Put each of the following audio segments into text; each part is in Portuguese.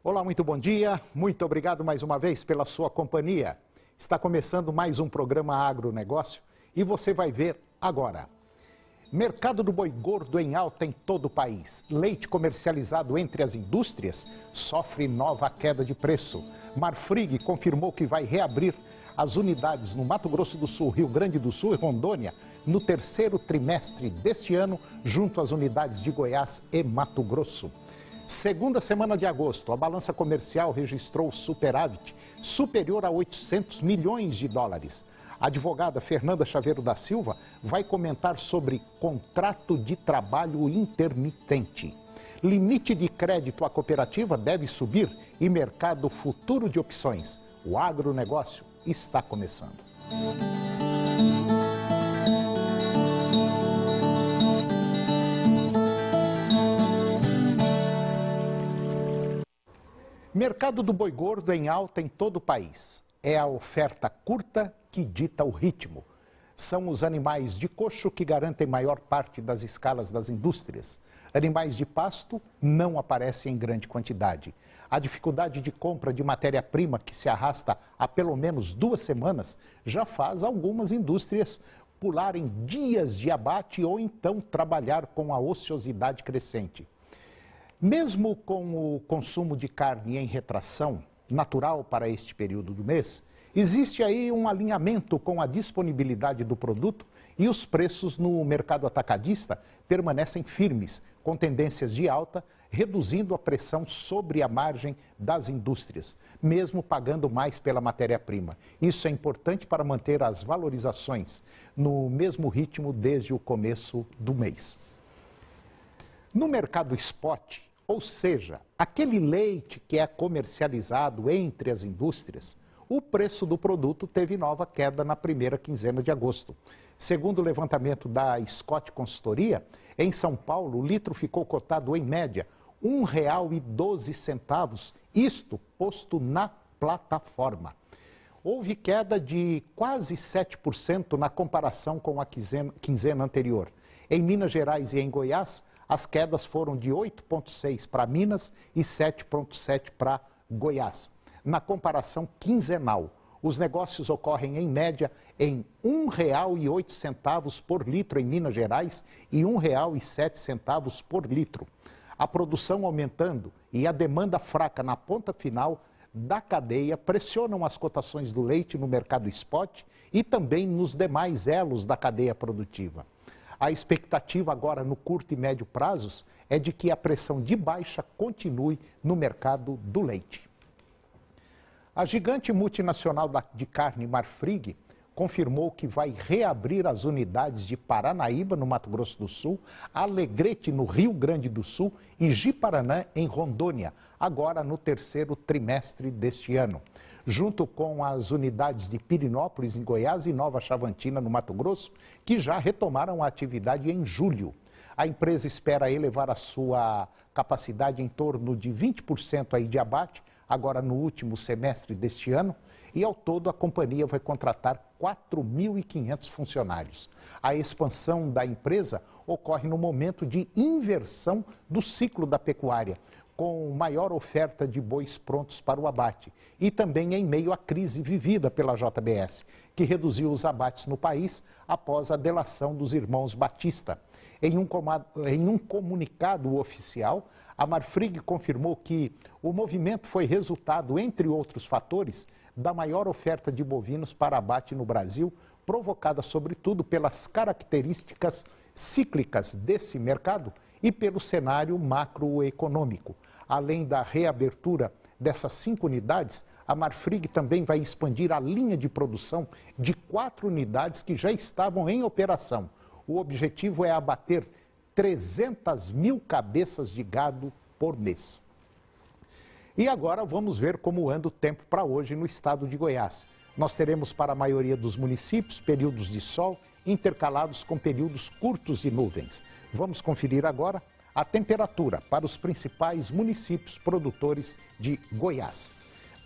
Olá, muito bom dia. Muito obrigado mais uma vez pela sua companhia. Está começando mais um programa Agronegócio e você vai ver agora. Mercado do boi gordo em alta em todo o país. Leite comercializado entre as indústrias sofre nova queda de preço. Marfrig confirmou que vai reabrir as unidades no Mato Grosso do Sul, Rio Grande do Sul e Rondônia no terceiro trimestre deste ano, junto às unidades de Goiás e Mato Grosso. Segunda semana de agosto, a balança comercial registrou superávit superior a 800 milhões de dólares. A advogada Fernanda Chaveiro da Silva vai comentar sobre contrato de trabalho intermitente. Limite de crédito à cooperativa deve subir e mercado futuro de opções. O agronegócio está começando. Mercado do boi gordo em alta em todo o país. É a oferta curta que dita o ritmo. São os animais de coxo que garantem maior parte das escalas das indústrias. Animais de pasto não aparecem em grande quantidade. A dificuldade de compra de matéria-prima, que se arrasta há pelo menos 2 semanas, já faz algumas indústrias pularem dias de abate ou então trabalhar com a ociosidade crescente. Mesmo com o consumo de carne em retração, natural para este período do mês, existe aí um alinhamento com a disponibilidade do produto e os preços no mercado atacadista permanecem firmes, com tendências de alta, reduzindo a pressão sobre a margem das indústrias, mesmo pagando mais pela matéria-prima. Isso é importante para manter as valorizações no mesmo ritmo desde o começo do mês. No mercado spot, ou seja, aquele leite que é comercializado entre as indústrias, o preço do produto teve nova queda na primeira quinzena de agosto. Segundo o levantamento da Scott Consultoria, em São Paulo, o litro ficou cotado em média R$ 1,12, isto posto na plataforma. Houve queda de quase 7% na comparação com a quinzena anterior. Em Minas Gerais e em Goiás, as quedas foram de 8,6% para Minas e 7,7% para Goiás. Na comparação quinzenal, os negócios ocorrem em média em R$ 1,08 por litro em Minas Gerais e R$ 1,07 por litro. A produção aumentando e a demanda fraca na ponta final da cadeia pressionam as cotações do leite no mercado spot e também nos demais elos da cadeia produtiva. A expectativa agora no curto e médio prazos é de que a pressão de baixa continue no mercado do leite. A gigante multinacional de carne Marfrig confirmou que vai reabrir as unidades de Paranaíba, no Mato Grosso do Sul, Alegrete, no Rio Grande do Sul e Ji-Paraná, em Rondônia, agora no terceiro trimestre deste ano. Junto com as unidades de Pirinópolis, em Goiás, e Nova Chavantina, no Mato Grosso, que já retomaram a atividade em julho. A empresa espera elevar a sua capacidade em torno de 20% aí de abate, agora no último semestre deste ano, e ao todo a companhia vai contratar 4.500 funcionários. A expansão da empresa ocorre no momento de inversão do ciclo da pecuária, com maior oferta de bois prontos para o abate e também em meio à crise vivida pela JBS, que reduziu os abates no país após a delação dos irmãos Batista. Em um comunicado oficial, a Marfrig confirmou que o movimento foi resultado, entre outros fatores, da maior oferta de bovinos para abate no Brasil, provocada sobretudo pelas características cíclicas desse mercado e pelo cenário macroeconômico. Além da reabertura dessas 5 unidades, a Marfrig também vai expandir a linha de produção de 4 unidades que já estavam em operação. O objetivo é abater 300 mil cabeças de gado por mês. E agora vamos ver como anda o tempo para hoje no estado de Goiás. Nós teremos para a maioria dos municípios períodos de sol intercalados com períodos curtos de nuvens. Vamos conferir agora a temperatura para os principais municípios produtores de Goiás.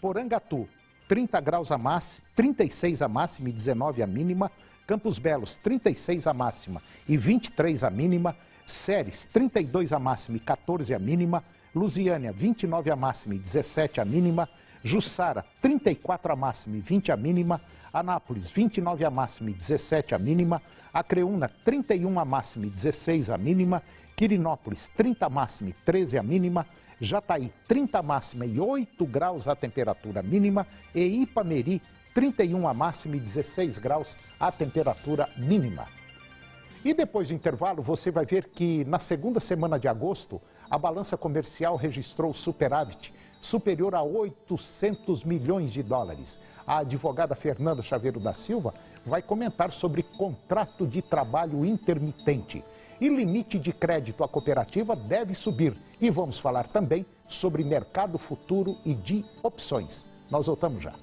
Porangatu, 30 graus a máxima, 36 a máxima e 19 a mínima. Campos Belos, 36 a máxima e 23 a mínima. Ceres, 32 a máxima e 14 a mínima. Lusiânia, 29 a máxima e 17 a mínima. Jussara, 34 a máxima e 20 a mínima. Anápolis, 29 a máxima e 17 a mínima. Acreúna, 31 a máxima e 16 a mínima. Quirinópolis, 30 a máxima e 13 a mínima. Jataí, 30 a máxima e 8 graus a temperatura mínima. E Ipameri, 31 a máxima e 16 graus a temperatura mínima. E depois do intervalo, você vai ver que na segunda semana de agosto, a balança comercial registrou superávit superior a 800 milhões de dólares. A advogada Fernanda Chaveiro da Silva vai comentar sobre contrato de trabalho intermitente. E limite de crédito à cooperativa deve subir. E vamos falar também sobre mercado futuro e de opções. Nós voltamos já.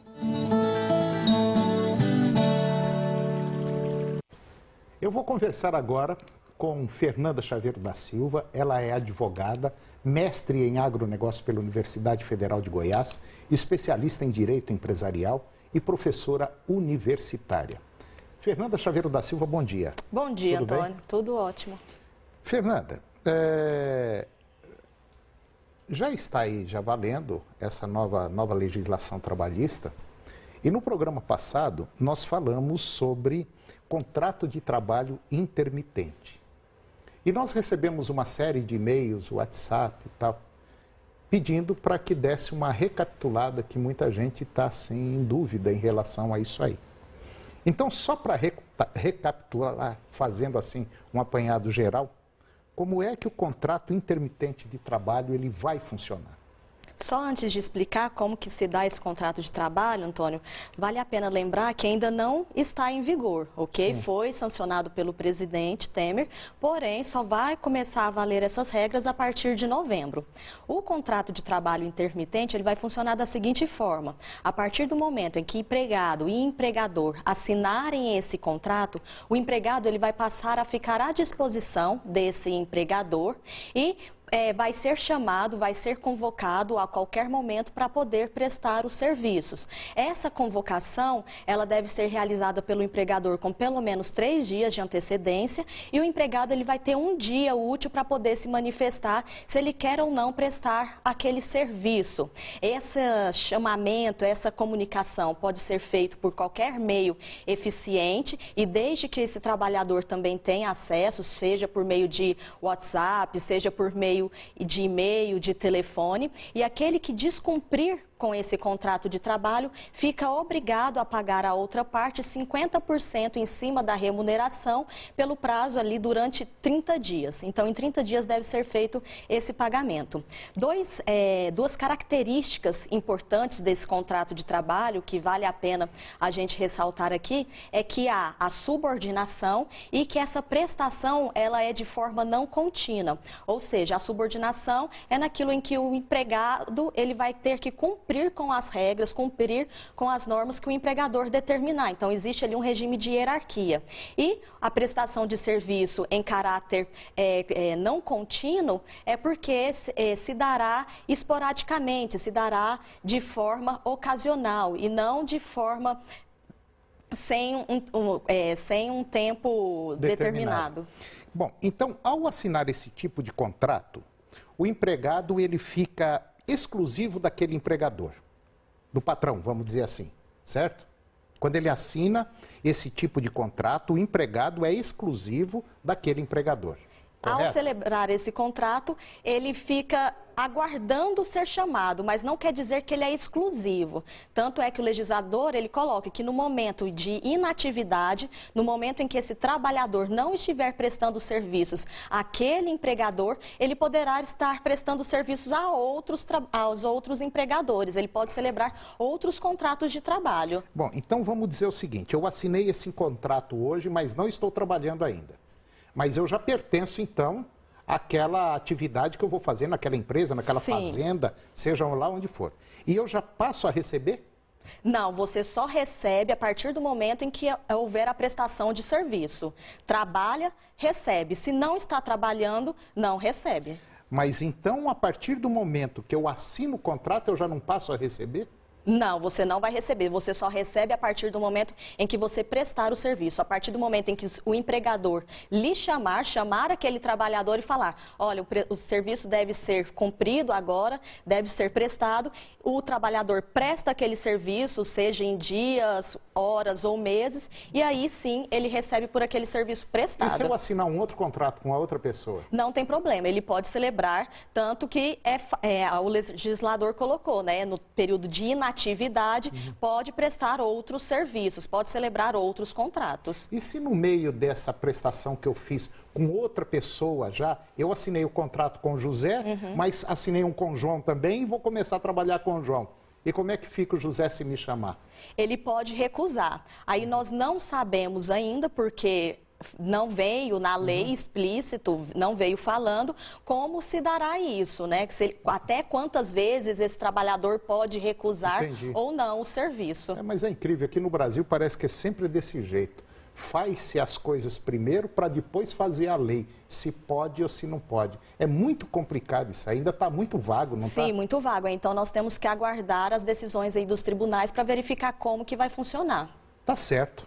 Eu vou conversar agora com Fernanda Chaveiro da Silva. Ela é advogada, mestre em agronegócio pela Universidade Federal de Goiás, especialista em direito empresarial e professora universitária. Fernanda Chaveiro da Silva, bom dia. Bom dia, Tudo Antônio. bem? Tudo ótimo. Fernanda, já está aí, já valendo essa nova legislação trabalhista. E no programa passado, nós falamos sobre contrato de trabalho intermitente. E nós recebemos uma série de e-mails, WhatsApp e tal, pedindo para que desse uma recapitulada, que muita gente está assim, em dúvida em relação a isso aí. Então, só para recapitular, fazendo assim um apanhado geral, como é que o contrato intermitente de trabalho ele vai funcionar? Só antes de explicar como que se dá esse contrato de trabalho, Antônio, vale a pena lembrar que ainda não está em vigor, ok? Sim. Foi sancionado pelo presidente Temer, porém só vai começar a valer essas regras a partir de novembro. O contrato de trabalho intermitente ele vai funcionar da seguinte forma: a partir do momento em que empregado e empregador assinarem esse contrato, o empregado ele vai passar a ficar à disposição desse empregador e vai ser chamado, vai ser convocado a qualquer momento para poder prestar os serviços. Essa convocação, ela deve ser realizada pelo empregador com pelo menos 3 dias de antecedência e o empregado ele vai ter um dia útil para poder se manifestar se ele quer ou não prestar aquele serviço. Esse chamamento, essa comunicação pode ser feito por qualquer meio eficiente e desde que esse trabalhador também tenha acesso, seja por meio de WhatsApp, seja por meio de e-mail, de telefone, e aquele que descumprir com esse contrato de trabalho fica obrigado a pagar a outra parte 50% em cima da remuneração pelo prazo ali durante 30 dias. Então, em 30 dias deve ser feito esse pagamento. Duas características importantes desse contrato de trabalho que vale a pena a gente ressaltar aqui é que há a subordinação e que essa prestação ela é de forma não contínua. Ou seja, a subordinação é naquilo em que o empregado ele vai ter que cumprir com as regras, cumprir com as normas que o empregador determinar. Então, existe ali um regime de hierarquia. E a prestação de serviço em caráter não contínuo é porque se dará esporadicamente, se dará de forma ocasional e não de forma sem um tempo determinado. Bom, então, ao assinar esse tipo de contrato, o empregado ele fica exclusivo daquele empregador, do patrão, vamos dizer assim, certo? Quando ele assina esse tipo de contrato, o empregado é exclusivo daquele empregador. Correto? Ao celebrar esse contrato, ele fica aguardando ser chamado, mas não quer dizer que ele é exclusivo. Tanto é que o legislador, ele coloca que no momento de inatividade, no momento em que esse trabalhador não estiver prestando serviços àquele empregador, ele poderá estar prestando serviços aos outros empregadores. Ele pode celebrar outros contratos de trabalho. Bom, então vamos dizer o seguinte, eu assinei esse contrato hoje, mas não estou trabalhando ainda. Mas eu já pertenço, então, àquela atividade que eu vou fazer naquela empresa, naquela fazenda, seja lá onde for. E eu já passo a receber? Não, você só recebe a partir do momento em que houver a prestação de serviço. Trabalha, recebe. Se não está trabalhando, não recebe. Mas então, a partir do momento que eu assino o contrato, eu já não passo a receber? Não, você não vai receber. Você só recebe a partir do momento em que você prestar o serviço. A partir do momento em que o empregador lhe chamar aquele trabalhador e falar, olha, o serviço deve ser cumprido agora, deve ser prestado. O trabalhador presta aquele serviço, seja em dias, horas ou meses, e aí sim ele recebe por aquele serviço prestado. E se eu assinar um outro contrato com a outra pessoa? Não tem problema, ele pode celebrar, tanto que o legislador colocou, né, no período de inatividade, pode prestar outros serviços, pode celebrar outros contratos. E se no meio dessa prestação que eu fiz com outra pessoa já, eu assinei o contrato com o José, mas assinei um com o João também e vou começar a trabalhar com o João. E como é que fica o José se me chamar? Ele pode recusar. Aí nós não sabemos ainda, porque não veio na lei explícito, não veio falando como se dará isso, né? Até quantas vezes esse trabalhador pode recusar ou não o serviço. Mas é incrível, aqui no Brasil parece que é sempre desse jeito. Faz-se as coisas primeiro para depois fazer a lei, se pode ou se não pode. É muito complicado isso, ainda está muito vago, não está? Sim, muito vago. Então nós temos que aguardar as decisões aí dos tribunais para verificar como que vai funcionar. Tá certo.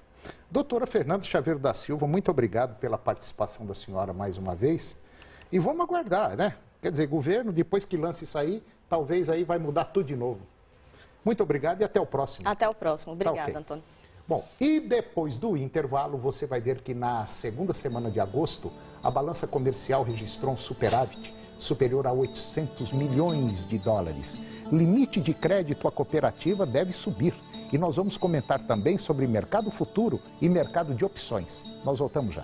Doutora Fernanda Chaveiro da Silva, muito obrigado pela participação da senhora mais uma vez. E vamos aguardar, né? Quer dizer, governo, depois que lance isso aí, talvez aí vai mudar tudo de novo. Muito obrigado e até o próximo. Até o próximo. Obrigada, okay. Antônio. Bom, e depois do intervalo, você vai ver que na segunda semana de agosto, a balança comercial registrou um superávit superior a 800 milhões de dólares. Limite de crédito à cooperativa deve subir. E nós vamos comentar também sobre mercado futuro e mercado de opções. Nós voltamos já.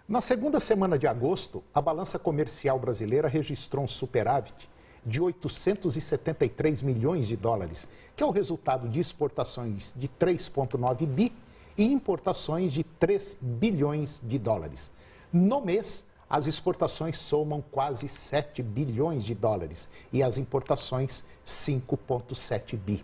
Na segunda semana de agosto, a balança comercial brasileira registrou um superávit de 873 milhões de dólares, que é o resultado de exportações de 3,9 bi e importações de 3 bilhões de dólares. No mês, as exportações somam quase 7 bilhões de dólares e as importações 5,7 bi.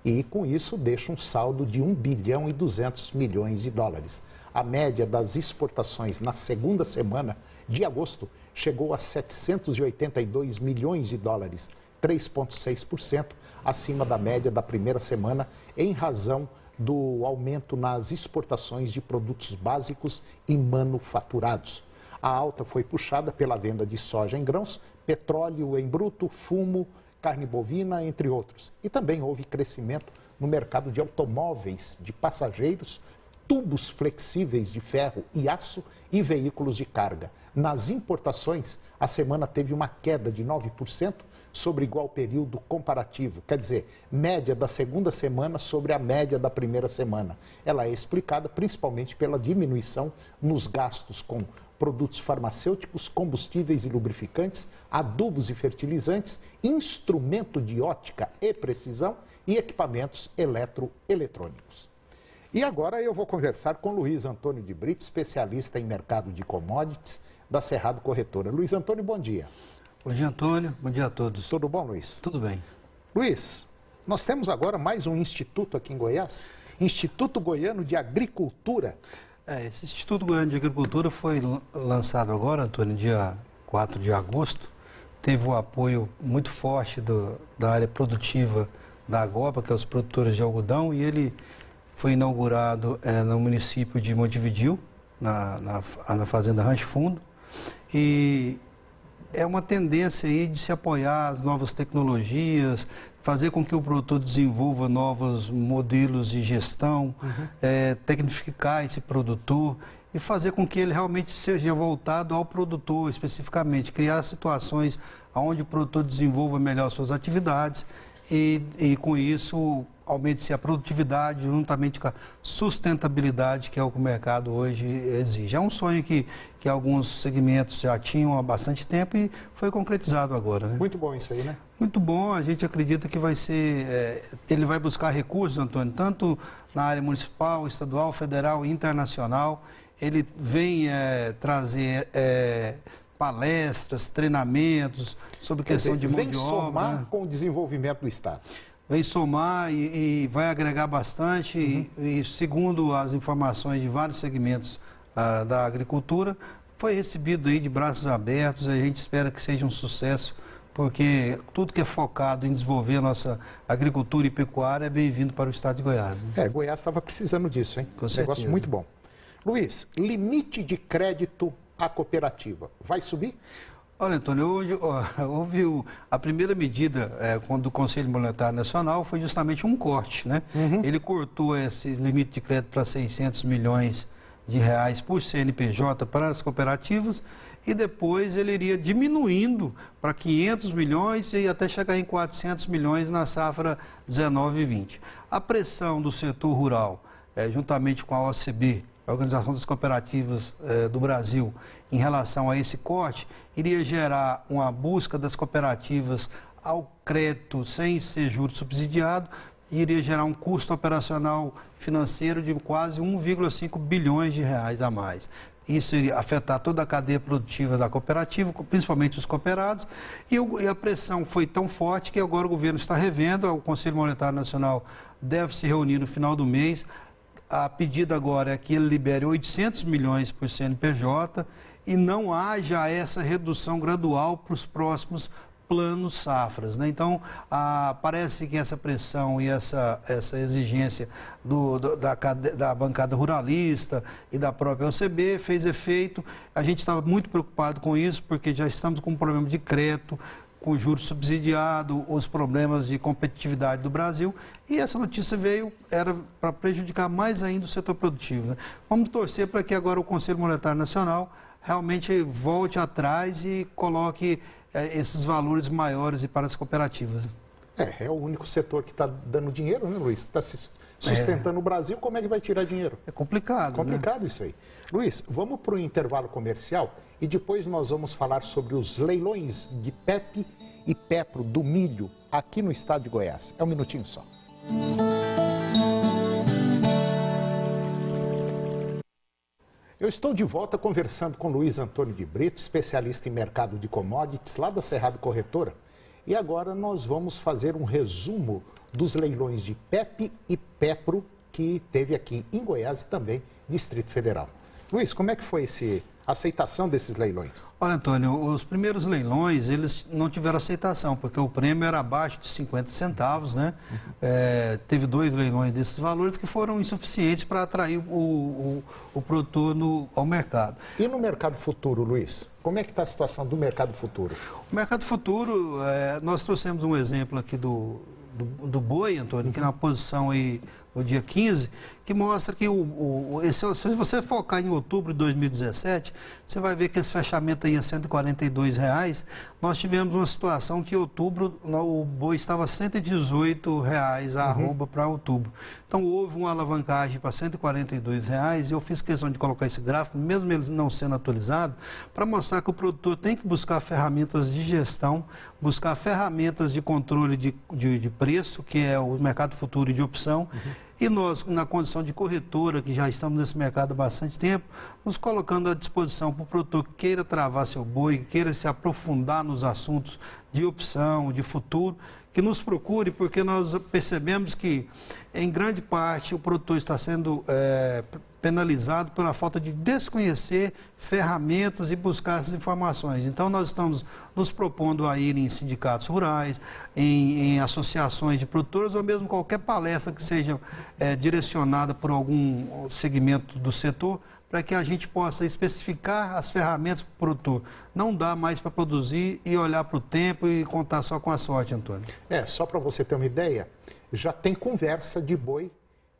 E com isso deixa um saldo de 1 bilhão e 200 milhões de dólares. A média das exportações na segunda semana de agosto chegou a 782 milhões de dólares, 3,6% acima da média da primeira semana, em razão do aumento nas exportações de produtos básicos e manufaturados. A alta foi puxada pela venda de soja em grãos, petróleo em bruto, fumo, carne bovina, entre outros. E também houve crescimento no mercado de automóveis, de passageiros, tubos flexíveis de ferro e aço e veículos de carga. Nas importações, a semana teve uma queda de 9% sobre igual período comparativo, quer dizer, média da segunda semana sobre a média da primeira semana. Ela é explicada principalmente pela diminuição nos gastos com produtos farmacêuticos, combustíveis e lubrificantes, adubos e fertilizantes, instrumento de ótica e precisão e equipamentos eletroeletrônicos. E agora eu vou conversar com Luiz Antônio de Brito, especialista em mercado de commodities da Cerrado Corretora. Luiz Antônio, bom dia. Bom dia, Antônio. Bom dia a todos. Tudo bom, Luiz? Tudo bem. Luiz, nós temos agora mais um instituto aqui em Goiás, Instituto Goiano de Agricultura. Esse Instituto Goiano de Agricultura foi lançado agora, Antônio, dia 4 de agosto. Teve o apoio muito forte da área produtiva da Agopa, que é os produtores de algodão, e ele foi inaugurado no município de Montevidéu, na fazenda Rancho Fundo. E é uma tendência aí de se apoiar as novas tecnologias, fazer com que o produtor desenvolva novos modelos de gestão, tecnificar esse produtor e fazer com que ele realmente seja voltado ao produtor especificamente, criar situações onde o produtor desenvolva melhor suas atividades e com isso aumente-se a produtividade juntamente com a sustentabilidade, que é o que o mercado hoje exige. É um sonho que alguns segmentos já tinham há bastante tempo e foi concretizado agora, né? Muito bom isso aí, né? Muito bom, a gente acredita que vai ser, ele vai buscar recursos, Antônio, tanto na área municipal, estadual, federal e internacional. Ele vem trazer palestras, treinamentos sobre questão de mão de obra. Vem somar com o desenvolvimento do Estado. Vem somar e vai agregar bastante e segundo as informações de vários segmentos da agricultura, foi recebido aí de braços abertos. A gente espera que seja um sucesso porque tudo que é focado em desenvolver a nossa agricultura e pecuária é bem-vindo para o estado de Goiás. Né? Goiás estava precisando disso, hein? Com certeza. Negócio muito bom. Luiz, limite de crédito à cooperativa, vai subir? Olha, Antônio, houve a primeira medida do Conselho Monetário Nacional foi justamente um corte, né? Ele cortou esse limite de crédito para 600 milhões de reais por CNPJ para as cooperativas e depois ele iria diminuindo para 500 milhões e até chegar em 400 milhões na safra 19 e 20. A pressão do setor rural, juntamente com a OCB, a Organização das Cooperativas do Brasil, em relação a esse corte, iria gerar uma busca das cooperativas ao crédito sem ser juros subsidiado, e iria gerar um custo operacional financeiro de quase 1,5 bilhões de reais a mais. Isso iria afetar toda a cadeia produtiva da cooperativa, principalmente os cooperados, e a pressão foi tão forte que agora o governo está revendo, o Conselho Monetário Nacional deve se reunir no final do mês. A pedida agora é que ele libere 800 milhões por CNPJ e não haja essa redução gradual para os próximos planos safras, né? Então, parece que essa pressão e essa exigência da bancada ruralista e da própria OCB fez efeito. A gente estava muito preocupado com isso, porque já estamos com um problema de crédito, com juros subsidiados, os problemas de competitividade do Brasil, e essa notícia era para prejudicar mais ainda o setor produtivo, né? Vamos torcer para que agora o Conselho Monetário Nacional realmente volte atrás e coloque esses valores maiores para as cooperativas. É o único setor que está dando dinheiro, né, Luiz? Está se sustentando o Brasil, como é que vai tirar dinheiro? É complicado. Complicado, né? Isso aí. Luiz, vamos para o intervalo comercial e depois nós vamos falar sobre os leilões de PEP e PEPRO do milho aqui no estado de Goiás. É um minutinho só. Eu estou de volta conversando com Luiz Antônio de Brito, especialista em mercado de commodities lá da Cerrado Corretora. E agora nós vamos fazer um resumo dos leilões de PEP e PEPRO que teve aqui em Goiás e também Distrito Federal. Luiz, como é que foi a aceitação desses leilões? Olha, Antônio, os primeiros leilões, eles não tiveram aceitação, porque o prêmio era abaixo de 50 centavos, né? Teve 2 leilões desses valores que foram insuficientes para atrair o produtor ao mercado. E no mercado futuro, Luiz? Como é que está a situação do mercado futuro? O mercado futuro, nós trouxemos um exemplo aqui do boi, Antônio, que na posição aí no dia 15, que mostra que se você focar em outubro de 2017, você vai ver que esse fechamento aí é R$ 142. Nós tivemos uma situação que em outubro o boi estava R$ 118 a arroba para outubro. Então houve uma alavancagem para R$ 142 e eu fiz questão de colocar esse gráfico, mesmo ele não sendo atualizado, para mostrar que o produtor tem que buscar ferramentas de gestão, buscar ferramentas de controle de preço, que é o mercado futuro e de opção. E nós, na condição de corretora, que já estamos nesse mercado há bastante tempo, nos colocando à disposição para o produtor que queira travar seu boi, que queira se aprofundar nos assuntos de opção, de futuro, que nos procure, porque nós percebemos que, em grande parte, o produtor está sendo penalizado pela falta de desconhecer ferramentas e buscar essas informações. Então, nós estamos nos propondo a ir em sindicatos rurais, em associações de produtores, ou mesmo qualquer palestra que seja direcionada por algum segmento do setor, para que a gente possa especificar as ferramentas para o produtor. Não dá mais para produzir e olhar para o tempo e contar só com a sorte, Antônio. Só para você ter uma ideia, já tem conversa de boi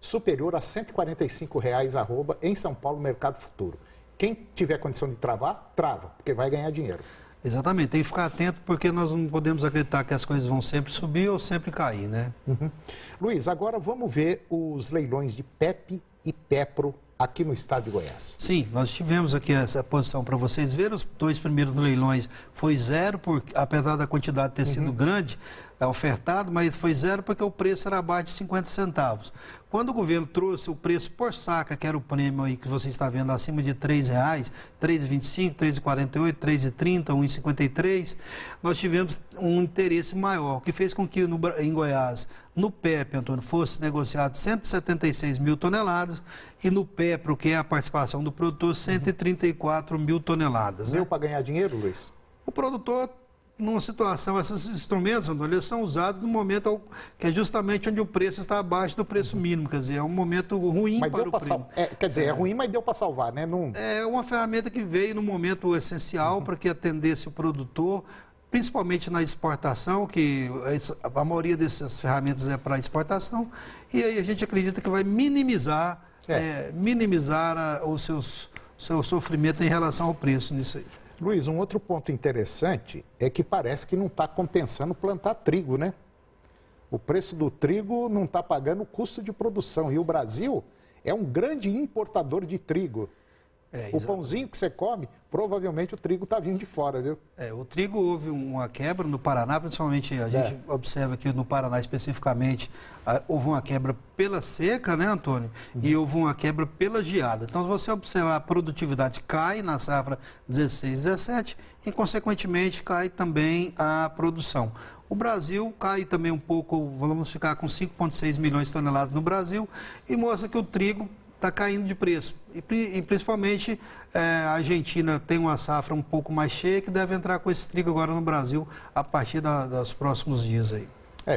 superior a R$ 145 arroba em São Paulo, Mercado Futuro. Quem tiver condição de travar, trava, porque vai ganhar dinheiro. Exatamente, tem que ficar atento, porque nós não podemos acreditar que as coisas vão sempre subir ou sempre cair, né? Luiz, agora vamos ver os leilões de PEP e PEPRO aqui no estado de Goiás. Sim, nós tivemos aqui essa posição para vocês verem. Os 2 primeiros leilões foi 0, apesar da quantidade ter sido grande, ofertado, mas foi 0 porque o preço era abaixo de 50 centavos. Quando o governo trouxe o preço por saca, que era o prêmio aí que você está vendo acima de R$ 3,00, R$ 3,25, R$ 3,48, R$ 3,30, R$ 1,53, nós tivemos um interesse maior, o que fez com que em Goiás, no PEP, Antônio, fosse negociado 176 mil toneladas e no PEPRO, que é a participação do produtor, 134 mil toneladas. Deu para ganhar dinheiro, Luiz? O produtor numa situação, esses instrumentos, Antônio, eles são usados no momento que é justamente onde o preço está abaixo do preço mínimo, quer dizer, é um momento ruim Mas para o prêmio. quer dizer, é ruim, mas deu para salvar, né? Não... É uma ferramenta que veio no momento essencial para que atendesse o produtor, principalmente na exportação, que a maioria dessas ferramentas é para exportação, e aí a gente acredita que vai minimizar, o seu sofrimento em relação ao preço nisso aí. Luiz, um outro ponto interessante é que parece que não está compensando plantar trigo, né? O preço do trigo não está pagando o custo de produção. E o Brasil é um grande importador de trigo. O pãozinho que você come, provavelmente o trigo está vindo de fora, viu? O trigo houve uma quebra no Paraná, principalmente a gente observa que no Paraná especificamente houve uma quebra pela seca, né, Antônio? E houve uma quebra pela geada. Então, se você observar, a produtividade cai na safra 16/17 e, consequentemente, cai também a produção. O Brasil cai também um pouco, vamos ficar com 5,6 milhões de toneladas no Brasil e mostra que o trigo está caindo de preço. E principalmente a Argentina tem uma safra um pouco mais cheia que deve entrar com esse trigo agora no Brasil a partir dos próximos dias aí.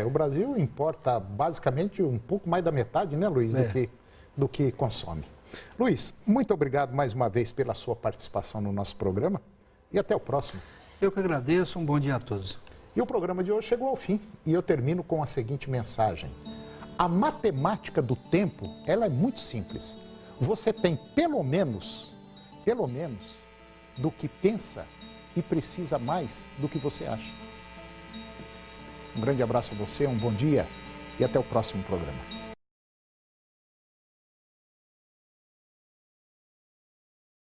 O Brasil importa basicamente um pouco mais da metade, né, Luiz, do que consome. Luiz, muito obrigado mais uma vez pela sua participação no nosso programa e até o próximo. Eu que agradeço, um bom dia a todos. E o programa de hoje chegou ao fim e eu termino com a seguinte mensagem. A matemática do tempo, ela é muito simples. Você tem pelo menos do que pensa e precisa mais do que você acha. Um grande abraço a você, um bom dia e até o próximo programa.